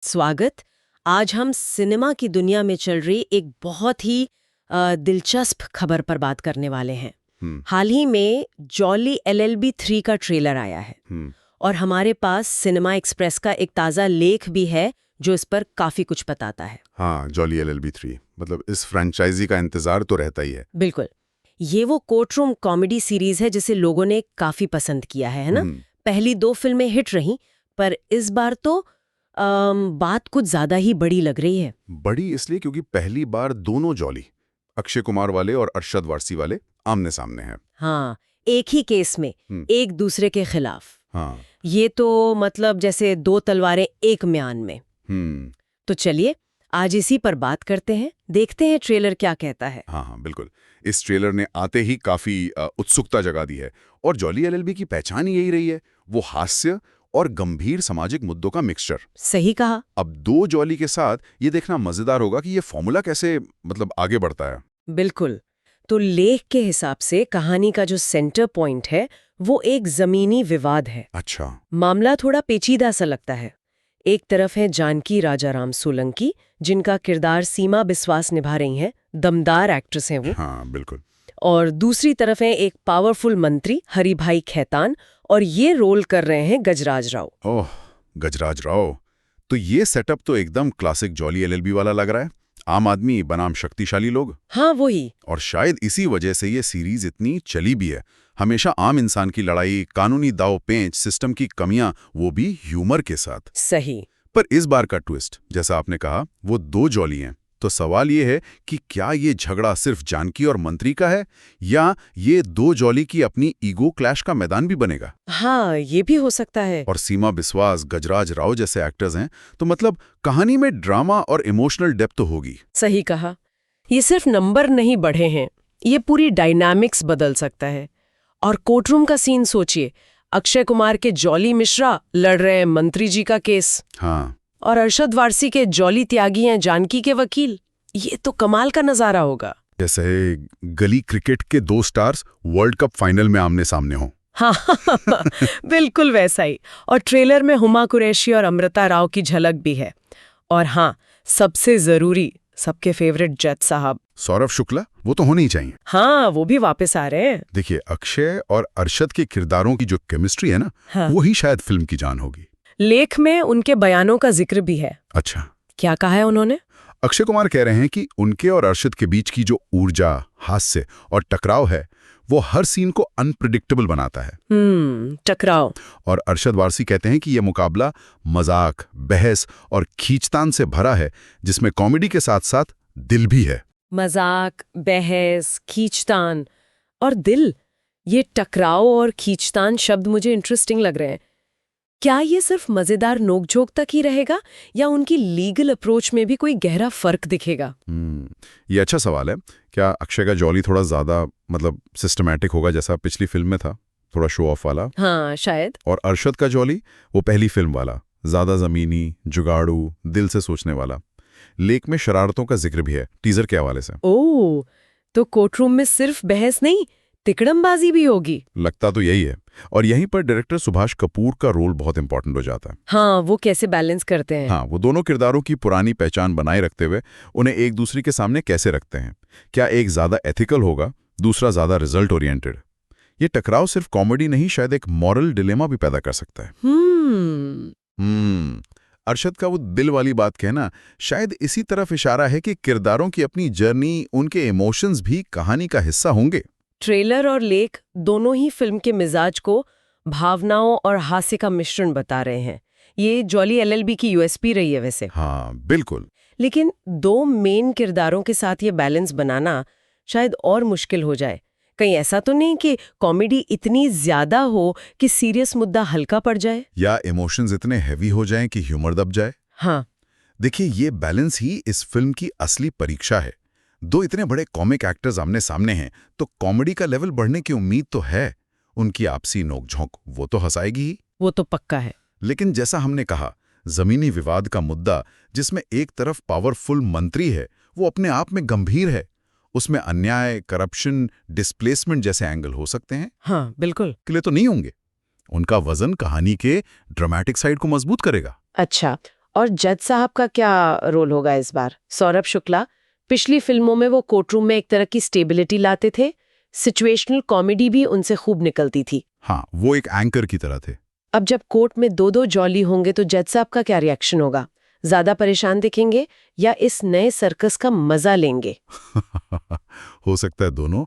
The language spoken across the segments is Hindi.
स्वागत। आज हम सिनेमा की दुनिया में चल रही एक बहुत ही दिलचस्प खबर पर बात करने वाले हैं। हाल ही में जॉली LLB 3 का ट्रेलर आया है और हमारे पास सिनेमा एक्सप्रेस का एक ताज़ा लेख भी है जो इस पर काफ़ी कुछ बताता है। हाँ, जॉली LLB 3 मतलब इस फ्रेंचाइजी का इंतजार तो रहता ही है। बिल्कुल, ये वो कोर्टरूम कॉमेडी सीरीज है जिसे लोगों ने काफ़ी पसंद किया है ना? पहली 2 फिल्में हिट रहीं, पर इस बार तो बात कुछ ज्यादा ही बड़ी लग रही है। बड़ी इसलिए क्योंकि पहली बार दोनों जॉली, अक्षय कुमार वाले और अरशद वारसी वाले, आमने सामने हैं। हाँ, एक ही केस में एक दूसरे के खिलाफ। हाँ। ये तो मतलब जैसे दो तलवारें एक म्यान में। तो चलिए आज इसी पर बात करते हैं, देखते हैं ट्रेलर क्या कहता है। हाँ, बिल्कुल। इस ट्रेलर ने आते ही काफी उत्सुकता जगा दी है और जॉली LLB की पहचान यही रही है, वो हास्य और गंभीर सामाजिक मुद्दों का मिक्सचर। सही कहा। अब 2 जॉली के साथ ये देखना मजेदार होगा कि ये फॉर्मूला कैसे मतलब आगे बढ़ता है। बिल्कुल। तो लेख के हिसाब से कहानी का जो सेंटर पॉइंट है वो एक जमीनी विवाद है। अच्छा। मामला थोड़ा पेचीदा सा लगता है। एक तरफ है जानकी राजाराम सोलंकी, जिनका किरदार सीमा बिस्वास निभा रही हैं, दमदार एक्ट्रेस हैं वो। हाँ, बिल्कुल। और दूसरी तरफ है एक पावरफुल मंत्री हरिभाई खैतान, और ये रोल कर रहे हैं गजराज राव। ओह, गजराज राव। तो ये सेटअप तो एकदम क्लासिक जॉली LLB वाला लग रहा है। आम आदमी बनाम शक्तिशाली लोग। हाँ, वही। और शायद इसी वजह से ये सीरीज इतनी चली भी है। हमेशा आम इंसान की लड़ाई, कानूनी दाव पेंच, सिस्टम की कमियां, वो भी ह्यूमर के साथ। सही। पर इस बार का ट्विस्ट, जैसा आपने कहा, वो 2 जॉली हैं। तो सवाल ये है कि क्या ये झगड़ा सिर्फ जानकी और मंत्री का है या ये 2 जॉली की अपनी ईगो क्लैश का मैदान भी बनेगा। हाँ, ये भी हो सकता है। और सीमा बिस्वास, गजराज राव जैसे एक्टर्स हैं, तो मतलब कहानी में ड्रामा और इमोशनल डेप्थ तो होगी। सही कहा। ये सिर्फ नंबर नहीं बढ़े हैं, ये पूरी डायनामिक्स बदल सकता है। और कोर्टरूम का सीन सोचिए, अक्षय कुमार के जॉली मिश्रा लड़ रहे हैं मंत्री जी का केस। हाँ। और अरशद वारसी के जॉली त्यागी हैं जानकी के वकील। ये तो कमाल का नजारा होगा। जैसे गली क्रिकेट के 2 स्टार्स वर्ल्ड कप फाइनल में आमने सामने हो। हाँ बिल्कुल वैसा ही। और ट्रेलर में हुमा कुरैशी और अमृता राव की झलक भी है। और हाँ, सबसे जरूरी, सबके फेवरेट जज साहब सौरभ शुक्ला, वो तो होने ही चाहिए। हाँ, वो भी वापस आ रहे हैं। देखिए, अक्षय और अरशद के किरदारों की जो केमिस्ट्री है ना, हाँ। वही शायद फिल्म की जान होगी। लेख में उनके बयानों का जिक्र भी है। अच्छा। क्या कहा है उन्होंने? अक्षय कुमार कह रहे हैं कि उनके और अरशद के बीच की जो ऊर्जा, हास्य और टकराव है, वो हर सीन को अनप्रिडिक्टेबल बनाता है। टकराव। और अरशद वारसी कहते हैं कि यह मुकाबला मजाक, बहस और खींचतान से भरा है, जिसमें कॉमेडी के साथ साथ दिल भी है। मजाक, बहस, खींचतान और दिल, ये टकराव और खींचतान शब्द मुझे इंटरेस्टिंग लग रहे हैं। क्या ये सिर्फ मजेदार नोकझोंक तक ही रहेगा या उनकी लीगल अप्रोच में भी कोई गहरा फर्क दिखेगा? ये अच्छा सवाल है। क्या अक्षय का जॉली थोड़ा ज्यादा मतलब सिस्टमैटिक होगा, जैसा पिछली फिल्म में था, थोड़ा शो ऑफ वाला? हाँ, शायद। और अरशद का जॉली वो पहली फिल्म वाला, ज्यादा जमीनी, जुगाड़ू, दिल से सोचने वाला। लेख में शरारतों का जिक्र भी है, टीजर के हवाले से। ओह, तो कोर्टरूम में सिर्फ बहस नहीं, तिकड़मबाजी भी होगी। लगता तो यही है। और यहीं पर डायरेक्टर सुभाष कपूर का रोल बहुत इंपॉर्टेंट हो जाता है। हाँ, वो कैसे बैलेंस करते हैं? हाँ, वो दोनों किरदारों की पुरानी पहचान बनाए रखते हुए उन्हें एक दूसरे के सामने कैसे रखते हैं। क्या एक ज्यादा एथिकल होगा, दूसरा ज्यादा रिजल्ट ओरिएंटेड? ये टकराव सिर्फ कॉमेडी नहीं, शायद एक मॉरल डिलेमा भी पैदा कर सकता है। अरशद का वो दिल वाली बात कहना शायद इसी तरफ इशारा है कि किरदारों की अपनी जर्नी, उनके इमोशंस भी कहानी का हिस्सा होंगे। ट्रेलर और लेख दोनों ही फिल्म के मिजाज को भावनाओं और हास्य का मिश्रण बता रहे हैं। ये जॉली LLB की USP रही है वैसे। हाँ, बिल्कुल। लेकिन 2 मेन किरदारों के साथ ये बैलेंस बनाना शायद और मुश्किल हो जाए। कहीं ऐसा तो नहीं कि कॉमेडी इतनी ज्यादा हो कि सीरियस मुद्दा हल्का पड़ जाए, या इमोशंस इतने हैवी हो जाएं कि ह्यूमर दब जाए। हाँ। देखिए, ये बैलेंस ही इस फिल्म की असली परीक्षा है। 2 इतने बड़े कॉमिक एक्टर्स आमने सामने हैं, तो कॉमेडी का लेवल बढ़ने की उम्मीद तो है। उनकी आपसी नोकझोंक वो तो हंसाएगी ही। वो तो पक्का है। लेकिन जैसा हमने कहा, जमीनी विवाद का मुद्दा, जिसमें एक तरफ पावरफुल मंत्री है, वो अपने आप में गंभीर है। उसमें अन्याय, करप्शन, डिस्प्लेसमेंट जैसे एंगल हो सकते हैं। हाँ, बिल्कुल। के लिए तो नहीं होंगे। उनका वजन कहानी के ड्रामेटिक साइड को मजबूत करेगा। अच्छा, और जज साहब का क्या रोल होगा इस बार? सौरभ शुक्ला पिछली फिल्मों में वो कोर्टरूम में एक तरह की स्टेबिलिटी लाते थे, सिचुएशनल कॉमेडी भी उनसे खूब निकलती थी। हाँ, वो एक एंकर की तरह थे। अब जब कोर्ट में दो दो जॉली होंगे तो जज साहब का क्या रिएक्शन होगा? ज्यादा परेशान दिखेंगे या इस नए सर्कस का मजा लेंगे? हो सकता है दोनों।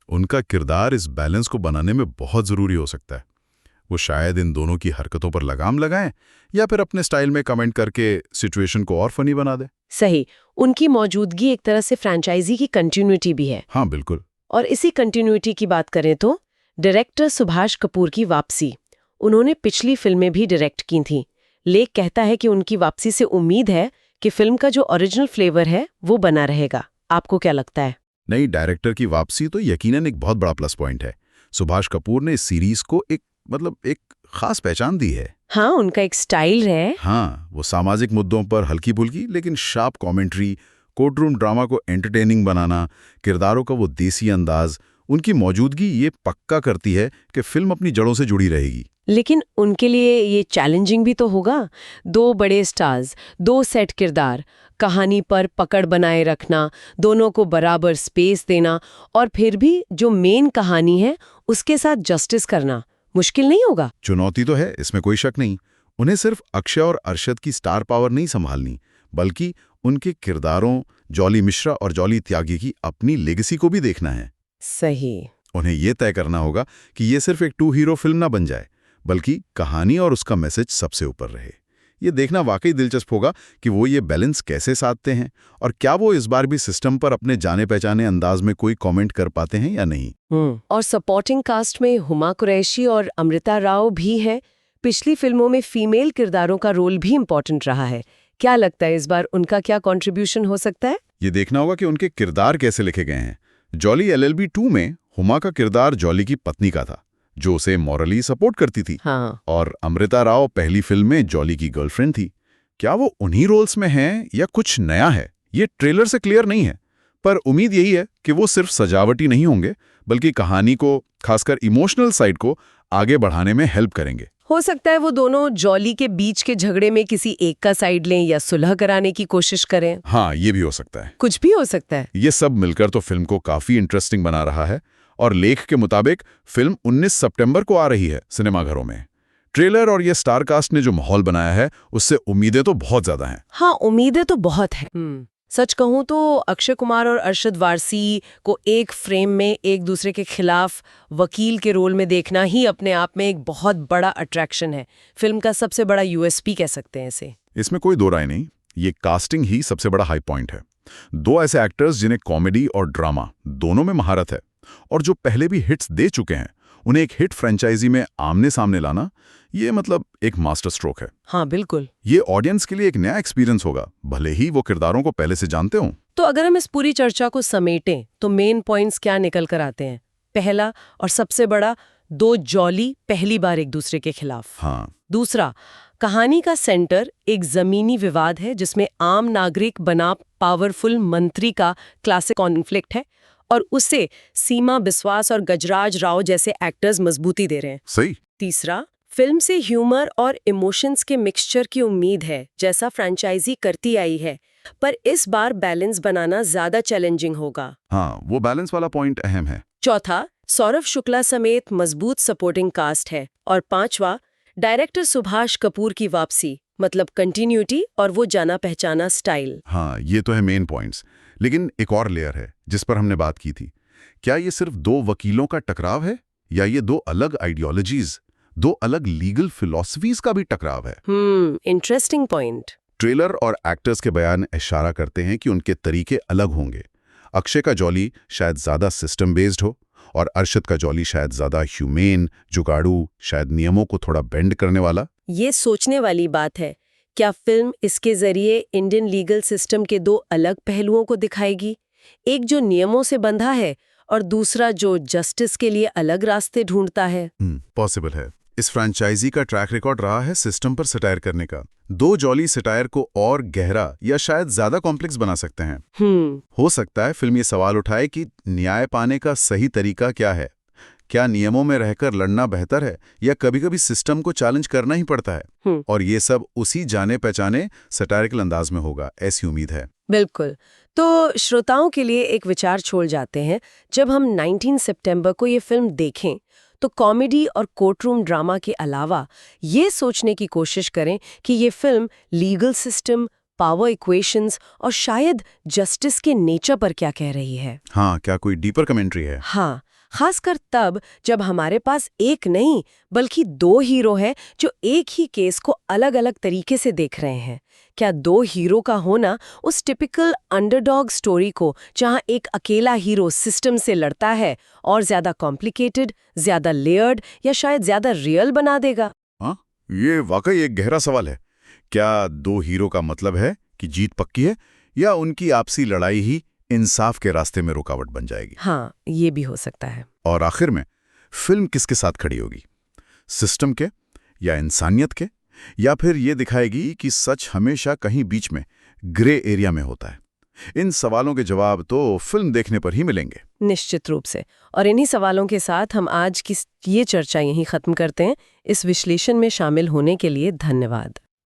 उनका किरदार इस बैलेंस को बनाने में बहुत जरूरी हो सकता है। वो शायद इन दोनों की हरकतों पर लगाम लगाएं या फिर अपने स्टाइल में कमेंट करके सिचुएशन को और फनी बना दें। सही, उनकी मौजूदगी एक तरह से फ्रेंचाइजी की कंटिन्यूटी भी है। हाँ, बिल्कुल। और इसी कंटिन्यूटी की बात करें तो डायरेक्टर सुभाष कपूर की वापसी। उन्होंने पिछली फिल्में भी डायरेक्ट की थीं। लेख कहता है कि उनकी वापसी से उम्मीद है कि फिल्म का जो ओरिजिनल फ्लेवर है वो बना रहेगा। आपको क्या लगता है? नई डायरेक्टर की वापसी तो यकीनन एक बहुत बड़ा प्लस पॉइंट है। सुभाष कपूर ने इस सीरीज को एक खास पहचान दी है। हाँ, उनका एक स्टाइल है। हाँ, वो सामाजिक मुद्दों पर हल्की फुल्की लेकिन शार्प कमेंट्री, कोर्टरूम ड्रामा को एंटरटेनिंग बनाना, किरदारों का वो देसी अंदाज, उनकी मौजूदगी ये पक्का करती है कि फिल्म अपनी जड़ों से जुड़ी रहेगी। लेकिन उनके लिए ये चैलेंजिंग भी तो होगा। दो बड़े स्टार्स, दो सेट किरदार, कहानी पर पकड़ बनाए रखना, दोनों को बराबर स्पेस देना और फिर भी जो मेन कहानी है उसके साथ जस्टिस करना मुश्किल नहीं होगा? चुनौती तो है, इसमें कोई शक नहीं। उन्हें सिर्फ अक्षय और अरशद की स्टार पावर नहीं संभालनी, बल्कि उनके किरदारों जॉली मिश्रा और जॉली त्यागी की अपनी लेगेसी को भी देखना है। सही। उन्हें यह तय करना होगा कि ये सिर्फ एक 2 हीरो फिल्म ना बन जाए, बल्कि कहानी और उसका मैसेज सबसे ऊपर रहे। ये देखना वाकई दिलचस्प होगा कि वो ये बैलेंस कैसे साधते हैं और क्या वो इस बार भी सिस्टम पर अपने जाने पहचाने अंदाज में कोई कमेंट कर पाते हैं या नहीं। और सपोर्टिंग कास्ट में हुमा कुरैशी और अमृता राव भी है। पिछली फिल्मों में फीमेल किरदारों का रोल भी इम्पोर्टेंट रहा है। क्या लगता है इस बार उनका क्या कंट्रीब्यूशन हो सकता है? ये देखना होगा कि उनके किरदार कैसे लिखे गए हैं। जॉली LLB 2 में हुमा का किरदार जॉली की पत्नी का था, जो उसे मॉरली सपोर्ट करती थी। हाँ। और अमृता राव पहली फिल्म में जॉली की गर्लफ्रेंड थी। क्या वो उन्हीं रोल्स में हैं या कुछ नया है, ये ट्रेलर से क्लियर नहीं है। पर उम्मीद यही है कि वो सिर्फ सजावटी नहीं होंगे, बल्कि कहानी को, खासकर इमोशनल साइड को आगे बढ़ाने में हेल्प करेंगे। हो सकता है वो दोनों जॉली के बीच के झगड़े में किसी एक का साइड लें या सुलह कराने की कोशिश करें। हाँ, ये भी हो सकता है। कुछ भी हो सकता है। ये सब मिलकर तो फिल्म को काफी इंटरेस्टिंग बना रहा है। और लेख के मुताबिक फिल्म 19 सितंबर को आ रही है सिनेमाघरों में। ट्रेलर और ये स्टार कास्ट ने जो माहौल बनाया है, उससे उम्मीदें तो बहुत ज्यादा हैं। हाँ, उम्मीदें तो बहुत हैं। सच कहूं तो अक्षय कुमार और अरशद वारसी को एक फ्रेम में एक दूसरे के खिलाफ वकील के रोल में देखना ही अपने आप में एक बहुत बड़ा अट्रैक्शन है। फिल्म का सबसे बड़ा USP कह सकते हैं इसे। इसमें कोई दो राय नहीं, ये कास्टिंग ही सबसे बड़ा हाई पॉइंट है। दो ऐसे एक्टर्स जिन्हें कॉमेडी और ड्रामा दोनों में महारत है और जो पहले भी हिट्स दे चुके हैं, उन्हें एक हिट फ्रेंचाइजी में आमने सामने लाना, ये एक मास्टर स्ट्रोक है। हाँ, बिल्कुल। ये ऑडियंस के लिए एक नया एक्सपीरियंस होगा, भले ही वो किरदारों को पहले से जानते हों। तो अगर हम इस पूरी चर्चा को समेटें तो मेन पॉइंट्स क्या निकल कर आते हैं? पहला और सबसे बड़ा, दो जॉली पहली बार एक दूसरे के खिलाफ। हाँ। दूसरा, कहानी का सेंटर एक जमीनी विवाद है जिसमें आम नागरिक बना पावरफुल मंत्री का क्लासिक कॉन्फ्लिक्ट है और उससे सीमा बिस्वास और गजराज राव जैसे एक्टर्स मजबूती दे रहे हैं। सही। तीसरा, फिल्म से ह्यूमर और इमोशंस के मिक्सचर की उम्मीद है, जैसा फ्रेंचाइजी करती आई है, पर इस बार बैलेंस बनाना ज्यादा चैलेंजिंग होगा। हाँ, वो बैलेंस वाला पॉइंट अहम है। चौथा, सौरभ शुक्ला समेत मजबूत सपोर्टिंग कास्ट है। और पांचवा, डायरेक्टर सुभाष कपूर की वापसी, मतलब कंटिन्यूटी और वो जाना पहचाना स्टाइल। हाँ, ये तो है मेन पॉइंट्स। लेकिन एक और लेयर है जिस पर हमने बात की थी। क्या ये सिर्फ दो वकीलों का टकराव है या ये दो अलग आइडियोलॉजीज, दो अलग लीगल फिलॉसफीज का भी टकराव है? Interesting point. ट्रेलर और एक्टर्स के बयान इशारा करते हैं कि उनके तरीके अलग होंगे। अक्षय का जॉली शायद ज्यादा सिस्टम बेस्ड हो और अरशद का जॉली शायद ज्यादा ह्यूमेन, जुगाड़ू, शायद नियमों को थोड़ा बेंड करने वाला। ये सोचने वाली बात है। क्या फिल्म इसके जरिए इंडियन लीगल सिस्टम के दो अलग पहलुओं को दिखाएगी? एक जो नियमों से बंधा है और दूसरा जो जस्टिस के लिए अलग रास्ते ढूंढता है। पॉसिबल है। इस फ्रेंचाइजी का ट्रैक रिकॉर्ड रहा है सिस्टम पर सटायर करने का। दो जॉली सटायर को और गहरा या शायद ज्यादा कॉम्प्लेक्स बना सकते हैं। हो सकता है फिल्म ये सवाल उठाए कि न्याय पाने का सही तरीका क्या है। क्या नियमों में रहकर लड़ना बेहतर है या कभी-कभी सिस्टम को चैलेंज करना ही पड़ता है? और ये सब उसी जाने पहचाने सटायरिकल अंदाज में होगा, ऐसी उम्मीद है। बिल्कुल। तो श्रोताओं के लिए एक विचार छोड़ जाते हैं, जब हम 19 सितंबर को ये फिल्म देखें तो कॉमेडी और कोर्टरूम ड्रामा के अलावा ये सोचने की कोशिश करें कि ये film legal system, power equations और शायद जस्टिस के नेचर पर क्या कह रही है। हाँ, क्या कोई डीपर कमेंट्री है? हाँ, खासकर तब जब हमारे पास एक नहीं बल्कि दो हीरो हैं जो एक ही केस को अलग-अलग तरीके से देख रहे हैं। क्या दो हीरो का होना उस टिपिकल अंडरडॉग स्टोरी को, जहां एक अकेला हीरो सिस्टम से लड़ता है, और ज्यादा कॉम्प्लिकेटेड, ज्यादा लेयर्ड या शायद ज्यादा रियल बना देगा? हाँ, ये वाकई एक गहरा सवाल है। क्या दो हीरो का मतलब है कि जीत पक्की है, या उनकी आपसी लड़ाई ही इंसाफ के रास्ते में रुकावट बन जाएगी? हाँ, ये भी हो सकता है। और आखिर में फिल्म किसके साथ खड़ी होगी? सिस्टम के, या इंसानियत के, या फिर ये दिखाएगी कि सच हमेशा कहीं बीच में ग्रे एरिया में होता है? इन सवालों के जवाब तो फिल्म देखने पर ही मिलेंगे। निश्चित रूप से। और इन्हीं सवालों के साथ हम आज की ये चर्चा यहीं खत्म करते हैं। इस विश्लेषण में शामिल होने के लिए धन्यवाद।